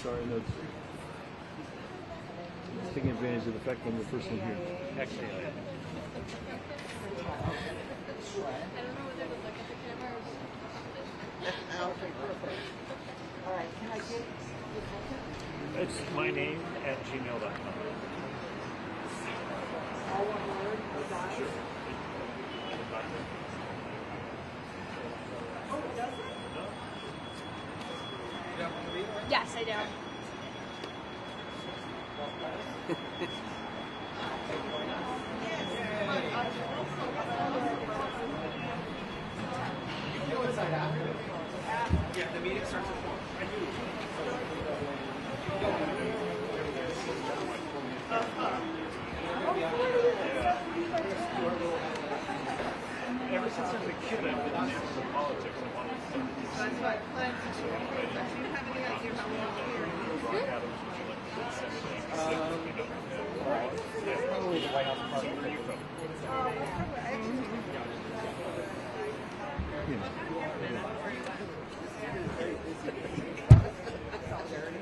sorry, no. It's taking advantage of the fact I'm the first one here. Actually, I don't know whether to look at the camera or Okay, perfect. All right, can I get your contact? it's my name at gmail.com. All one word, or dot? Sure. Oh, does it? yes, I do. Yeah, the meeting starts at 4. Ever since I was a kid, I've been interested in politics. I wanted to study. That's what I plan to do. Do you have any idea how long Ron Adams was elected in 76. Probably the White House party. Where are you from?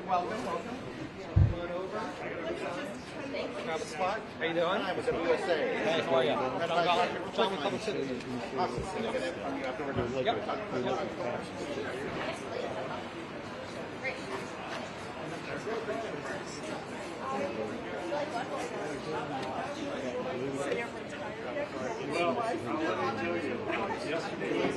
Welcome, welcome. Come on over. Grab a spot. How you doing? I was at USA. Hey, how are you? John Public Citizen. Well, let me tell you, yesterday was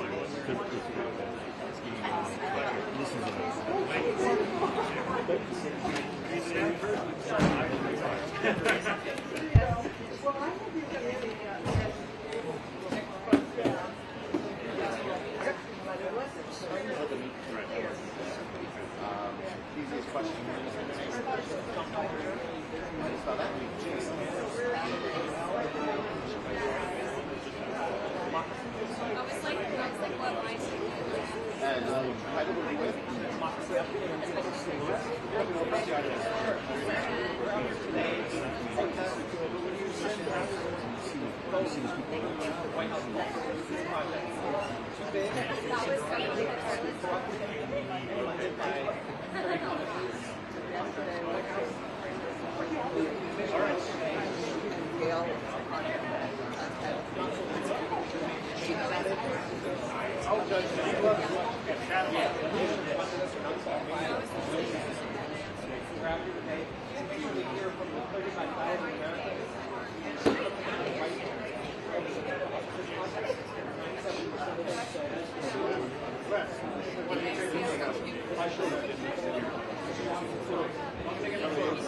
easiest question. What line?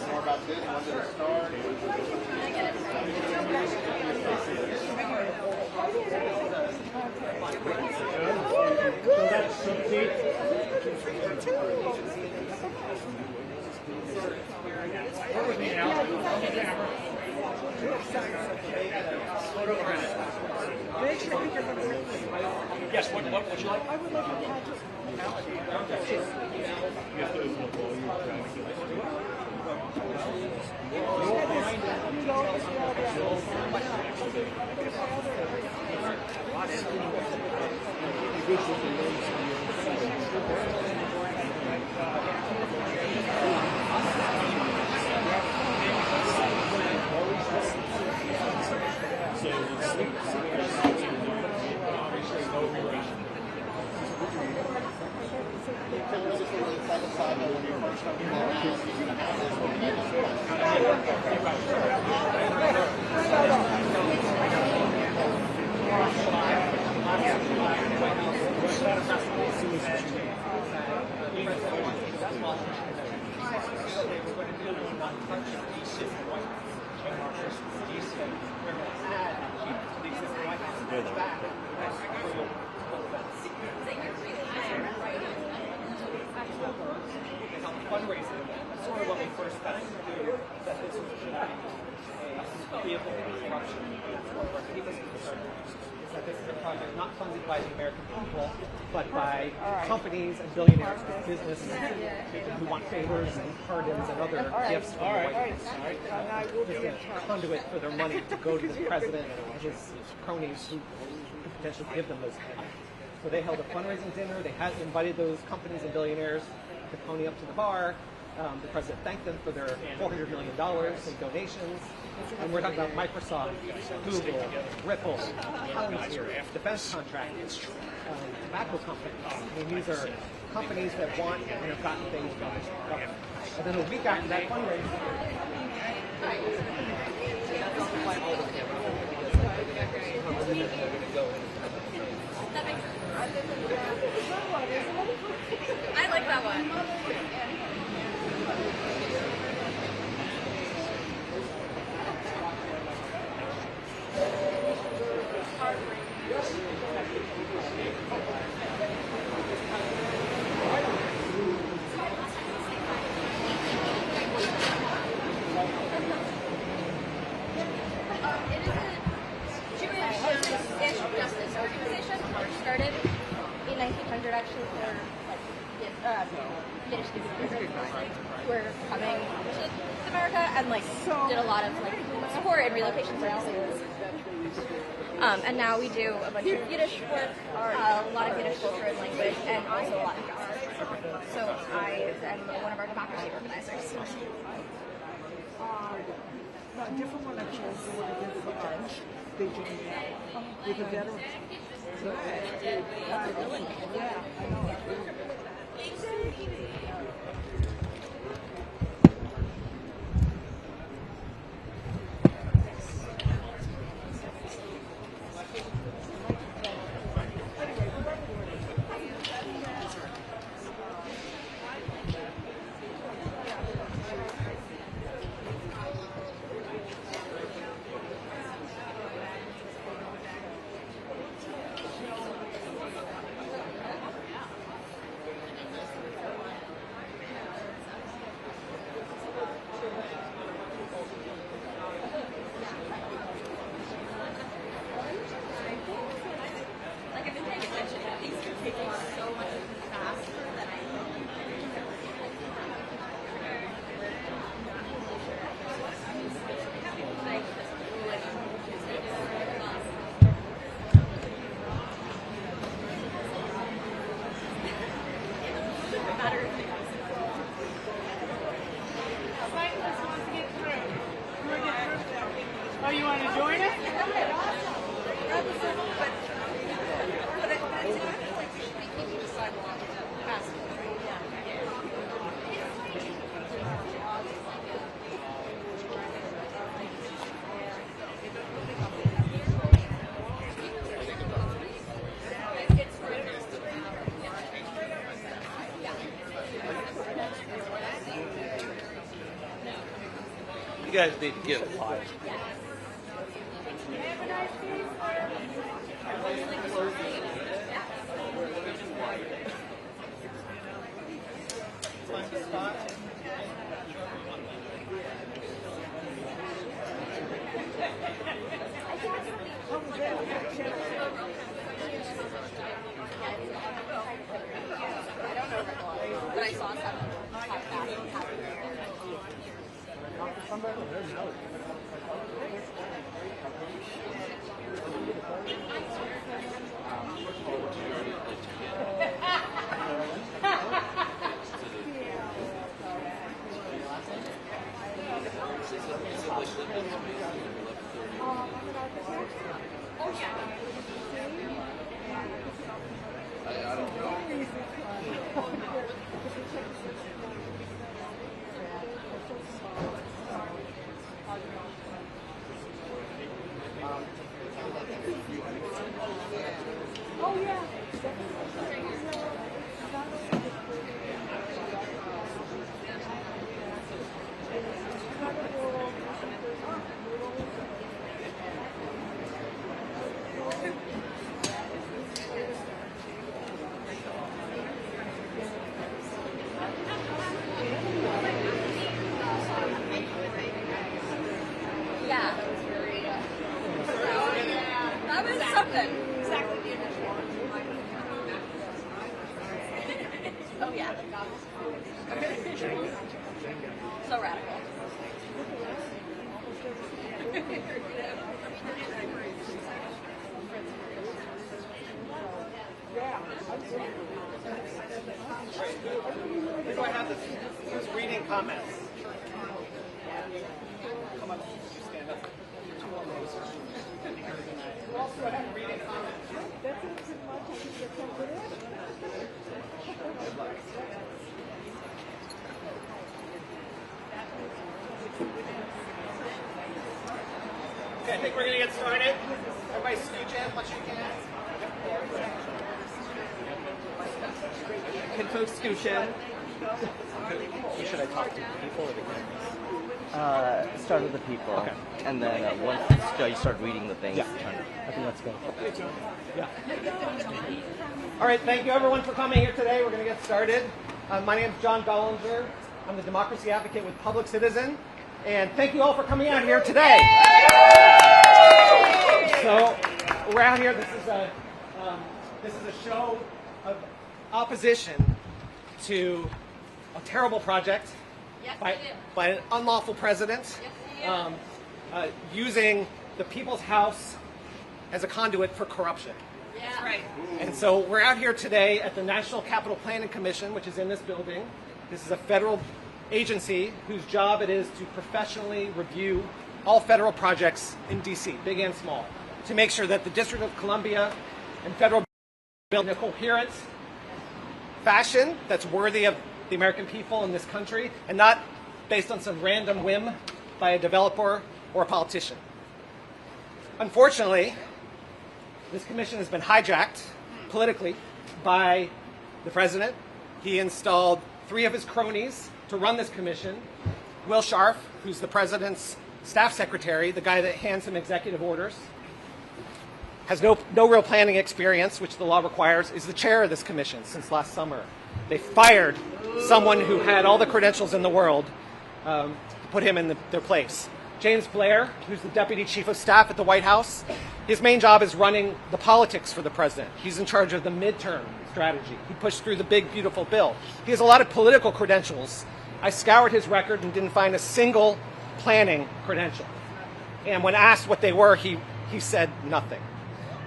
More about this, when did it start? Yes, what would you like? I would like a package. You have to open up all your Fundraising, that's sort of what we first thought to do, that this was should be a vehicle for corruption. That's one of our deepest concerns, is that this is a project not funded by the American people, but by companies and billionaires and business people who want favors and pardons and other gifts from the White House. And I will be in Just a touch. conduit for their money to go to the president and his cronies who could potentially give them those money. So they held a fundraising dinner. They had invited those companies and billionaires to pony up to the bar. The president thanked them for their $400 million in donations. And we're talking about Microsoft, Google, Ripple, Palantir, defense contractors, tobacco companies. I mean, these are companies that want and have gotten things from the government. And then a week after that fundraiser, I like that one. Justice organization started in 1900 actually for Yiddish speakers who were coming to America and did a lot of support and relocation services. And now we do a bunch of Yiddish work, a lot of Yiddish culture and language, and also a lot of justice. So I am one of our democracy organizers. A different one I chose the one against the arch. They joined that with a veteran. So, yeah, I know. I've been paying attention to things are taking so much faster than I Oh, you want to join us? You guys need to get live. but I saw some talk back. Yeah. That was something. Exactly the initial. Oh yeah. So radical. Where do I have this reading comments? Come on, you stand up. Also, I have reading comments. That's not too much. I think you're comfortable. Okay, I think we're going to get started. Everybody scooch in once you can. Can folks scooch in? Who should I talk to? People or the cameras? Start with the people. Okay. And then once you start reading the things, Yeah. I think that's good. Yeah. All right, thank you everyone for coming here today. We're going to get started. My name is John Gollinger. I'm the democracy advocate with Public Citizen. And thank you all for coming out here today. So we're out here. This is a show of opposition to a terrible project by an unlawful president using the People's House as a conduit for corruption. That's right. And so we're out here today at the National Capital Planning Commission, which is in this building. This is a federal agency whose job it is to professionally review all federal projects in D.C., big and small, to make sure that the District of Columbia and federal build in a coherent fashion that's worthy of the American people in this country and not based on some random whim by a developer or a politician. Unfortunately, this commission has been hijacked politically by the president. He installed 3 of his cronies to run this commission. Will Scharf, who's the president's staff secretary, the guy that hands him executive orders, has no real planning experience, which the law requires, is the chair of this commission since last summer. They fired someone who had all the credentials in the world to put him in their place. James Blair, who's the deputy chief of staff at the White House, his main job is running the politics for the president. He's in charge of the midterm strategy. He pushed through the big, beautiful bill. He has a lot of political credentials. I scoured his record and didn't find a single planning credential. And when asked what they were, he said nothing.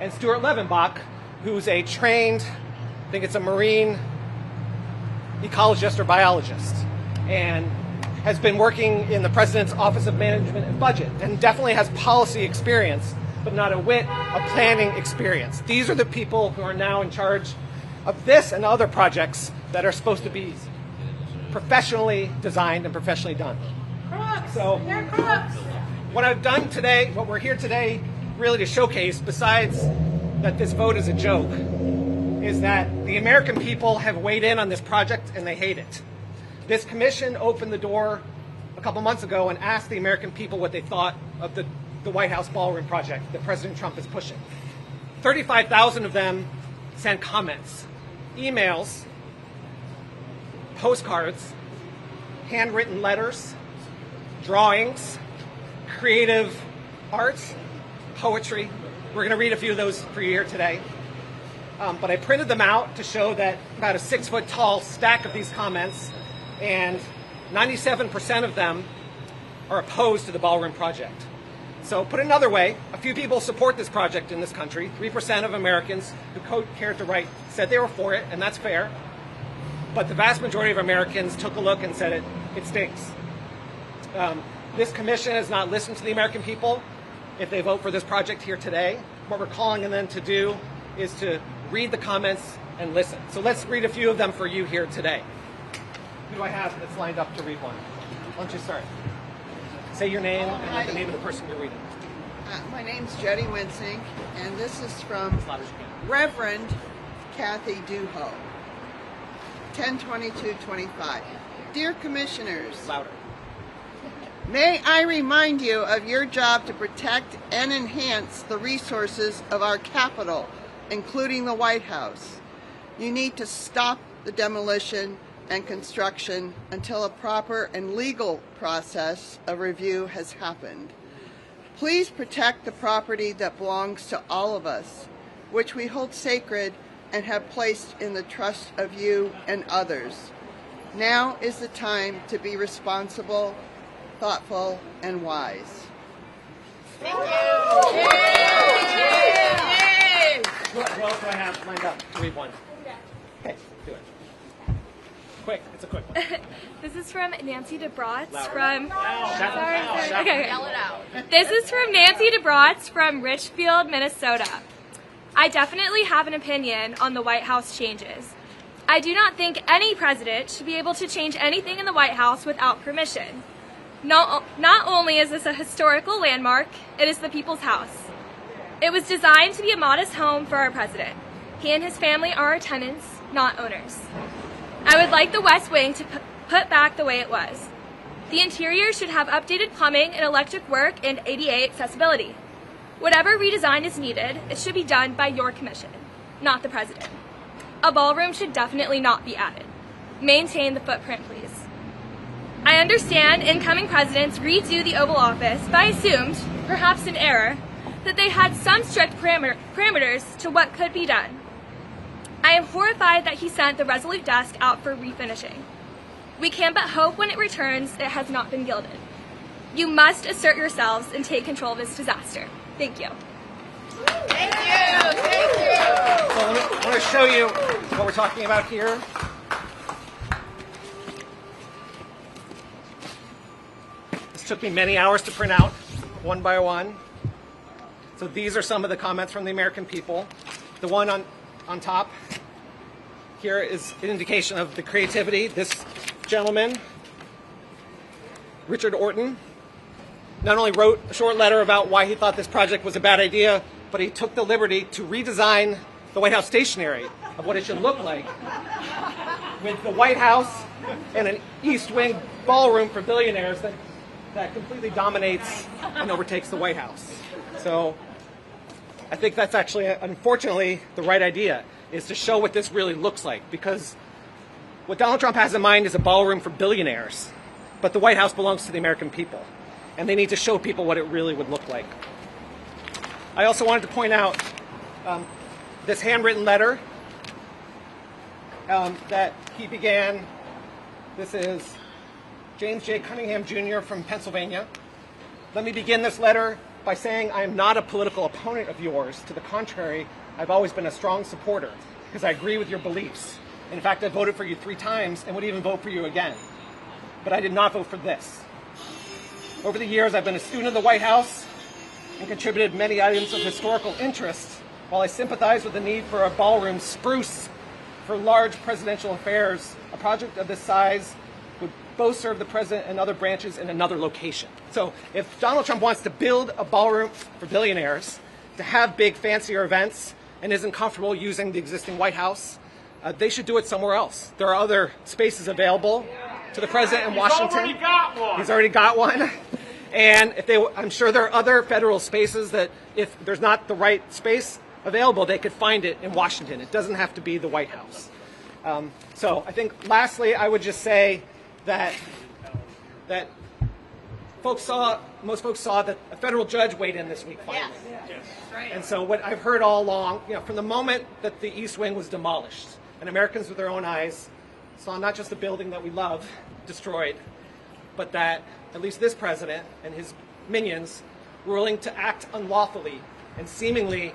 And Stuart Levenbach, who's a trained, I think it's a marine ecologist or biologist, and has been working in the President's Office of Management and Budget, and definitely has policy experience, but not a whit of planning experience. These are the people who are now in charge of this and other projects that are supposed to be professionally designed and professionally done. So what I've done today, what we're here today really to showcase, besides that this vote is a joke, is that the American people have weighed in on this project and they hate it. This commission opened the door a couple months ago and asked the American people what they thought of the White House Ballroom project that President Trump is pushing. 35,000 of them sent comments, emails, postcards, handwritten letters, drawings, creative art, poetry. We're going to read a few of those for you here today. But I printed them out to show that about a 6-foot tall stack of these comments, and 97% of them are opposed to the Ballroom project. So put it another way, a few people support this project in this country. 3% of Americans who cared to write said they were for it, and that's fair. But the vast majority of Americans took a look and said it stinks. This commission has not listened to the American people if they vote for this project here today. What we're calling on them to do is to read the comments and listen. So let's read a few of them for you here today. Who do I have that's lined up to read one? Why don't you start? Say your name and the name of the person you're reading. My name's Jetty Winsink, and this is from As loud as you can. Reverend Kathy Duho, 10/22/25. Dear Commissioners, Louder. may I remind you of your job to protect and enhance the resources of our capital, including the White House. You need to stop the demolition and construction until a proper and legal process of review has happened. Please protect the property that belongs to all of us, which we hold sacred and have placed in the trust of you and others. Now is the time to be responsible, thoughtful, and wise. Who else do I have lined up to read one? Okay, do it. Quick, it's a quick one. This is from Nancy DeBratz Louder. from. Shout. Okay. Yell it out. This is from Nancy DeBratz from Richfield, Minnesota. I definitely have an opinion on the White House changes. I do not think any president should be able to change anything in the White House without permission. Not only is this a historical landmark, it is the people's house. It was designed to be a modest home for our president. He and his family are our tenants, not owners. I would like the West Wing to put back the way it was. The interior should have updated plumbing and electric work and ADA accessibility. Whatever redesign is needed, it should be done by your commission, not the president. A ballroom should definitely not be added. Maintain the footprint, please. I understand incoming presidents redo the Oval Office, but I assumed, perhaps in error, that they had some strict parameters to what could be done. I am horrified that he sent the Resolute desk out for refinishing. We can but hope when it returns it has not been gilded. You must assert yourselves and take control of this disaster. Thank you. Thank you. Thank you. So I want to show you what we're talking about here. This took me many hours to print out, one by one. So these are some of the comments from the American people. The one on top here is an indication of the creativity. This gentleman, Richard Orton, not only wrote a short letter about why he thought this project was a bad idea, but he took the liberty to redesign the White House stationery of what it should look like, with the White House and an East Wing ballroom for billionaires that completely dominates and overtakes the White House. So I think that's actually, unfortunately, the right idea, is to show what this really looks like, because what Donald Trump has in mind is a ballroom for billionaires, but the White House belongs to the American people, and they need to show people what it really would look like. I also wanted to point out this handwritten letter that he began. This is James J. Cunningham Jr. from Pennsylvania. Let me begin this letter by saying I am not a political opponent of yours. To the contrary, I've always been a strong supporter because I agree with your beliefs. In fact, I voted for you 3 times and would even vote for you again. But I did not vote for this. Over the years, I've been a student of the White House and contributed many items of historical interest, while I sympathize with the need for a ballroom spruce for large presidential affairs. A project of this size would both serve the president and other branches in another location. So if Donald Trump wants to build a ballroom for billionaires, to have big, fancier events, and isn't comfortable using the existing White House, they should do it somewhere else. There are other spaces available to the president in Washington. He's already got one. He's already got one. And I'm sure there are other federal spaces that if there's not the right space available, they could find it in Washington. It doesn't have to be the White House. So I think lastly, I would just say that most folks saw that a federal judge weighed in this week finally. Yes. Right. And so what I've heard all along, from the moment that the East Wing was demolished, and Americans with their own eyes saw not just the building that we love destroyed, but that at least this president and his minions were willing to act unlawfully and seemingly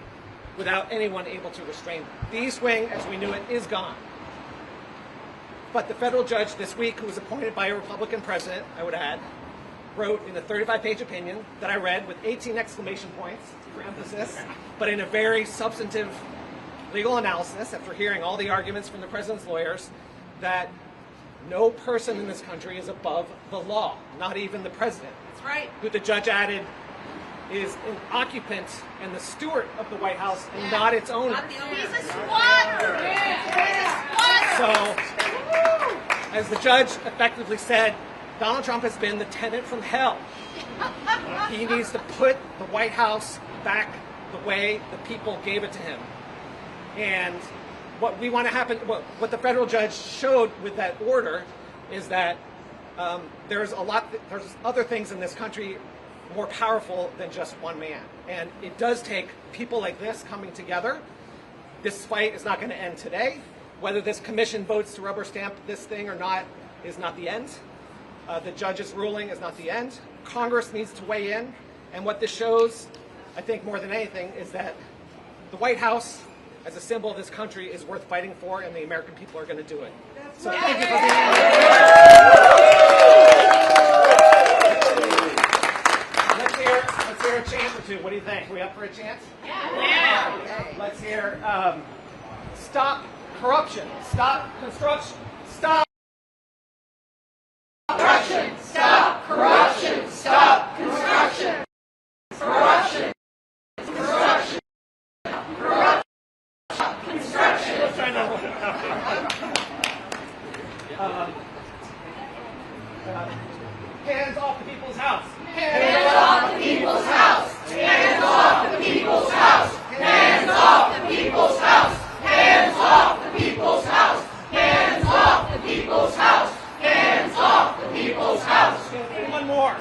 without anyone able to restrain them. The East Wing, as we knew it, is gone. But the federal judge this week, who was appointed by a Republican president, I would add, wrote in a 35-page opinion that I read with 18 exclamation points for emphasis, but in a very substantive legal analysis, after hearing all the arguments from the president's lawyers, that no person in this country is above the law, not even the president. That's right. Who the judge added is an occupant and the steward of the White House and not its owner. He's a squatter. He's a squatter. So, as the judge effectively said, Donald Trump has been the tenant from hell. He needs to put the White House back the way the people gave it to him. And what we want to happen, what the federal judge showed with that order is that there's other things in this country more powerful than just one man. And it does take people like this coming together. This fight is not going to end today. Whether this commission votes to rubber stamp this thing or not is not the end. The judge's ruling is not the end. Congress needs to weigh in. And what this shows, I think more than anything, is that the White House, as a symbol of this country, is worth fighting for, and the American people are going to do it. So thank you for being here. Let's hear a chant or two. What do you think? Are we up for a chant? Yeah. Let's hear stop corruption, stop construction, stop corruption, stop corruption, stop construction, corruption, construction, corruption, construction. Let's try another one. Hands off the people's house. Hands off the people's house. Hands off the people's house. Hands off the people's house. Hands off the people's house. Hands off the people's house. Hands off the people's house. And one more,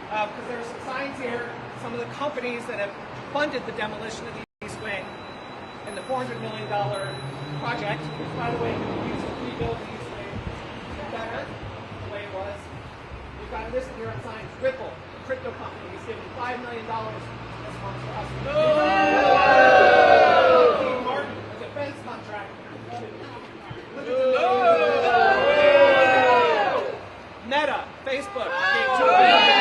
because there are some signs here. Some of the companies that have funded the demolition of the East Wing and the $400 million project, which, by the way, we used to rebuild the East Wing better the way it was. We've got a list here on signs. Ripple, the crypto company, is giving $5 million this month for us. King Martin, a defense contractor. Meta, Facebook, gave $2 billion.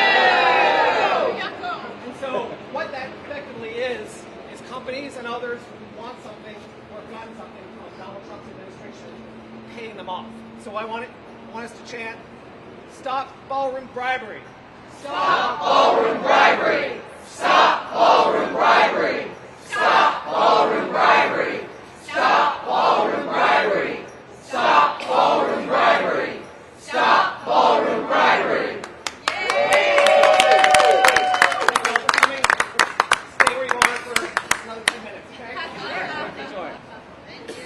And so what that effectively is companies and others who want something or have gotten something from Donald Trump's administration paying them off. So I want us to chant, stop ballroom bribery. Stop ballroom bribery. Stop ballroom bribery. Stop ballroom bribery. Stop ballroom bribery. Stop ballroom bribery. Stop ballroom bribery. Stay where you are for another 2 minutes, okay? Enjoy. Thank you.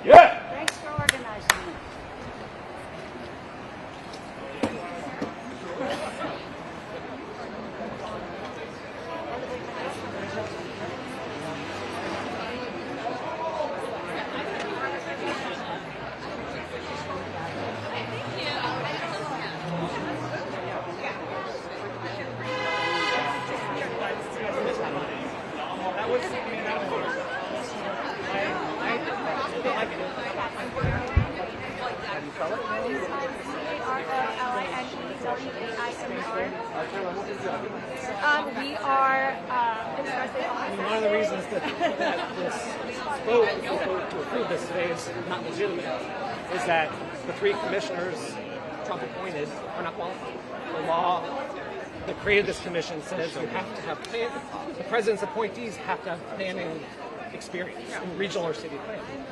Yeah. Thanks for organizing it. We are expressing one of the reasons that this vote to approve this today is not legitimate is that the 3 commissioners Trump appointed are not qualified. The law that created this commission says you have to have the president's appointees have to have planning experience in regional or city planning.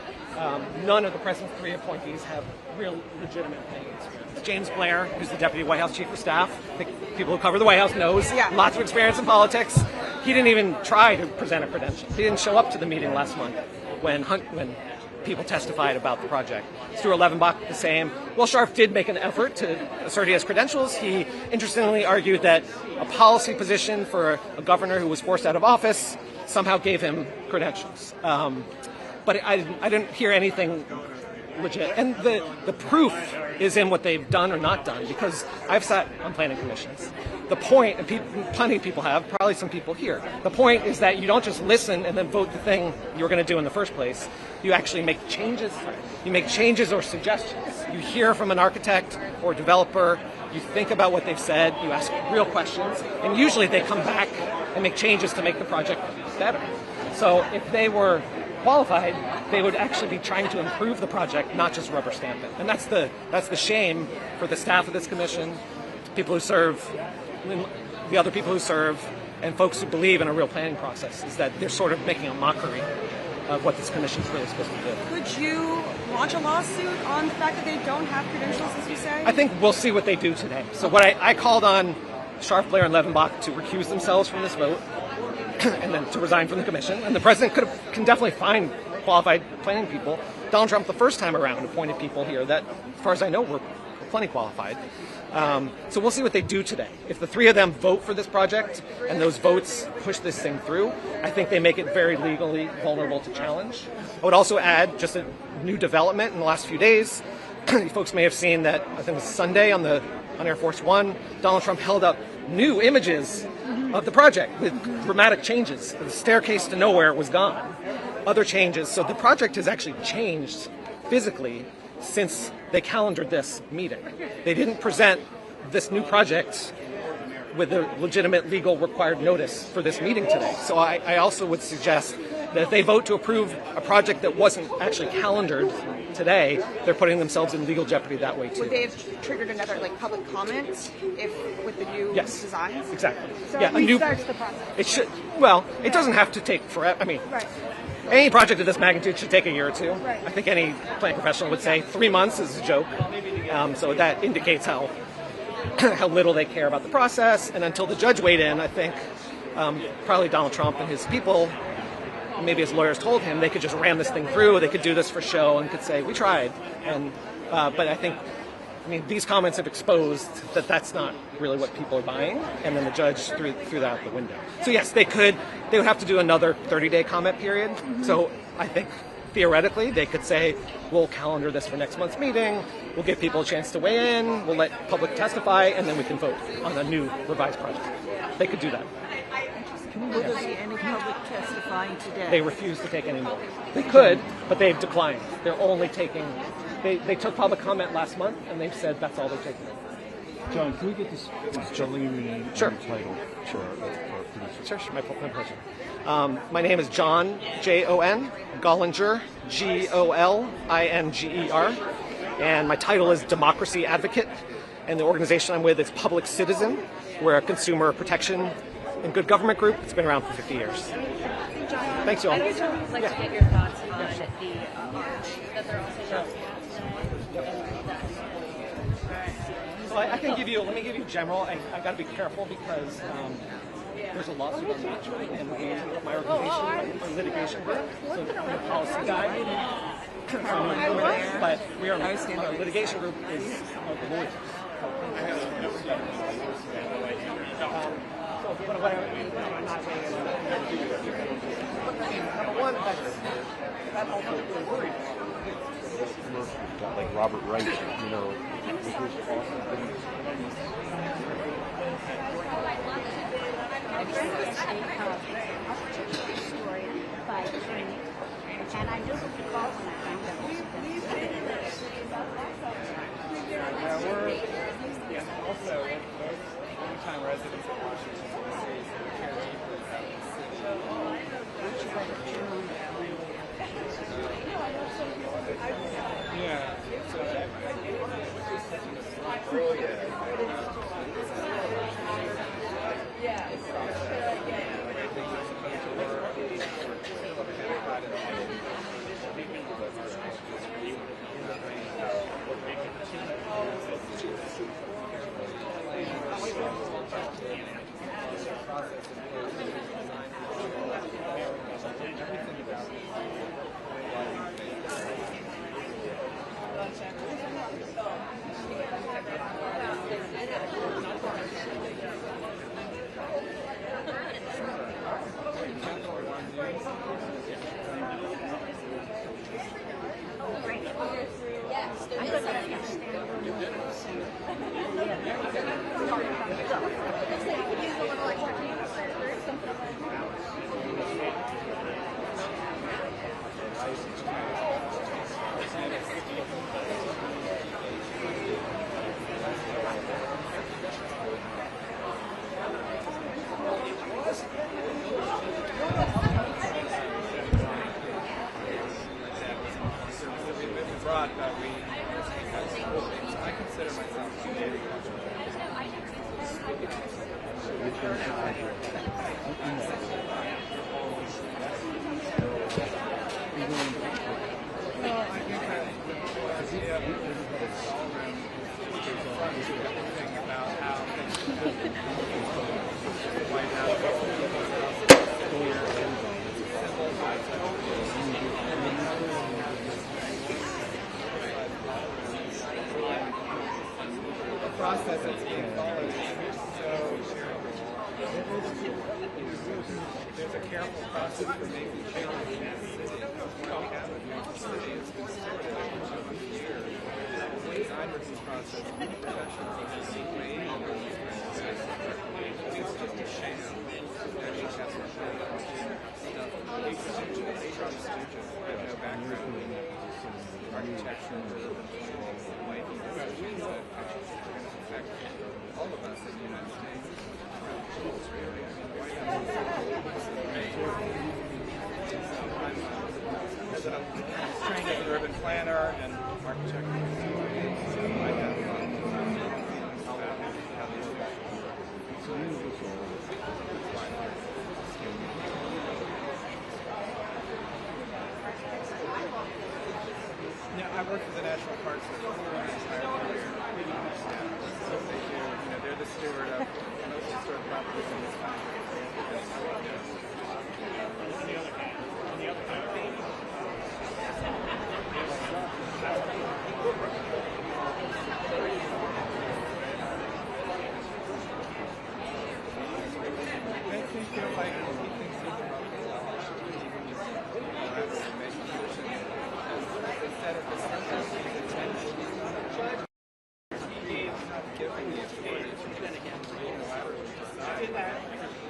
None of the president's 3 appointees have real legitimate planning experience. James Blair, who's the deputy White House chief of staff, I think people who cover the White House knows, lots of experience in politics. He didn't even try to present a credential. He didn't show up to the meeting last month when people testified about the project. Stuart Levenbach, the same. Will Sharf did make an effort to assert he has credentials. He interestingly argued that a policy position for a governor who was forced out of office somehow gave him credentials. But I didn't hear anything legit. And the proof is in what they've done or not done, because I've sat on planning commissions. The point, and plenty of people have, probably some people here, the point is that you don't just listen and then vote the thing you were going to do in the first place. You actually make changes. You make changes or suggestions. You hear from an architect or developer. You think about what they've said. You ask real questions. And usually they come back and make changes to make the project better. So if they were qualified, they would actually be trying to improve the project, not just rubber stamp it. And that's the shame for the staff of this commission, people who serve, the other people who serve, and folks who believe in a real planning process, is that they're sort of making a mockery of what this commission is really supposed to do. Could you launch a lawsuit on the fact that they don't have credentials, as you say? I think we'll see what they do today. So what I called on Sharf, Blair, and Levenbach to recuse themselves from this vote, and then to resign from the commission. And the president can definitely find qualified planning people. Donald Trump, the first time around, appointed people here that, as far as I know, were plenty qualified. So we'll see what they do today. If the 3 of them vote for this project and those votes push this thing through, I think they make it very legally vulnerable to challenge. I would also add just a new development in the last few days. You folks may have seen that, I think it was Sunday on Air Force One, Donald Trump held up new images of the project with dramatic changes. The staircase to nowhere was gone. other changes. So the project has actually changed physically since they calendared this meeting. They didn't present this new project with a legitimate legal required notice for this meeting today. So I also would suggest that if they vote to approve a project that wasn't actually calendared today, they're putting themselves in legal jeopardy that way too. Would they have triggered another public comment if with the new designs? Exactly. So yeah, it restarts the process. It should. Well, it doesn't have to take forever. I mean, any project of this magnitude should take a year or two. Right. I think any planning professional would say 3 months is a joke. So that indicates how how little they care about the process. And until the judge weighed in, I think probably Donald Trump and his people, maybe his lawyers told him they could just ram this thing through. They could do this for show and could say we tried. And but I think. I mean, these comments have exposed that that's not really what people are buying, and then the judge threw that out the window. So yes, they would have to do another 30-day comment period. Mm-hmm. So I think theoretically they could say, we'll calendar this for next month's meeting, we'll give people a chance to weigh in, we'll let public testify, and then we can vote on a new revised project. They could do that. Will there be any public testifying today? They refuse to take any more. They could, but they've declined. They're only taking... They took public comment last month, and they've said that's all they're taking. John, can we get this spelling and title? Sure. Sure, my pleasure. My name is John, Jon, Gollinger, Golinger, and my title is Democracy Advocate, and the organization I'm with is Public Citizen. We're a consumer protection and good government group. It's been around for 50 years. Thanks, y'all. I'd like to get your thoughts on the arch that they're also announcing. So let me give you general. I got to be careful because there's a lawsuit on the beach, and my organization, our litigation group, so I'm a policy guy. But our litigation group is lawyers. Number one, that ultimately worried. Like Robert Wright, with his awesome things. And I just recall when I found out. We're also long-time residents of Washington, D.C. Yeah. I consider myself a dating process that's being followed. There's a careful process for making changes. Design review process, it's just a sham. no background in architecture or light professions that are going to affect all of us in the United States. I'm trained as an urban planner and architect, so I have feelings about how these things work. Yeah, I worked for the National Park Service for my entire career. That's what they do. They're the steward of most historic properties in this country. Makes me feel like keeping things said at the center, he's attended. He's not given the authority to unilaterally decide that the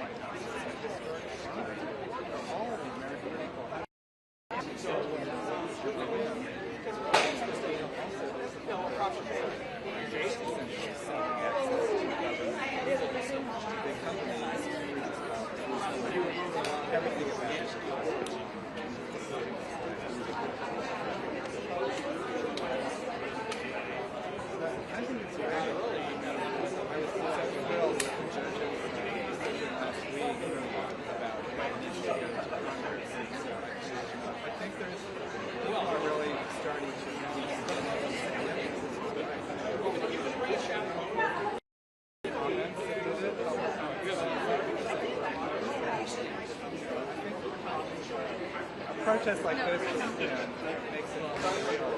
White House is a historic site for all of the American people. Big companies, everything about it. I think it's very early. I was thrilled with the judges last week about initiating Congress. I think people are really starting to a protest like this just, makes it real.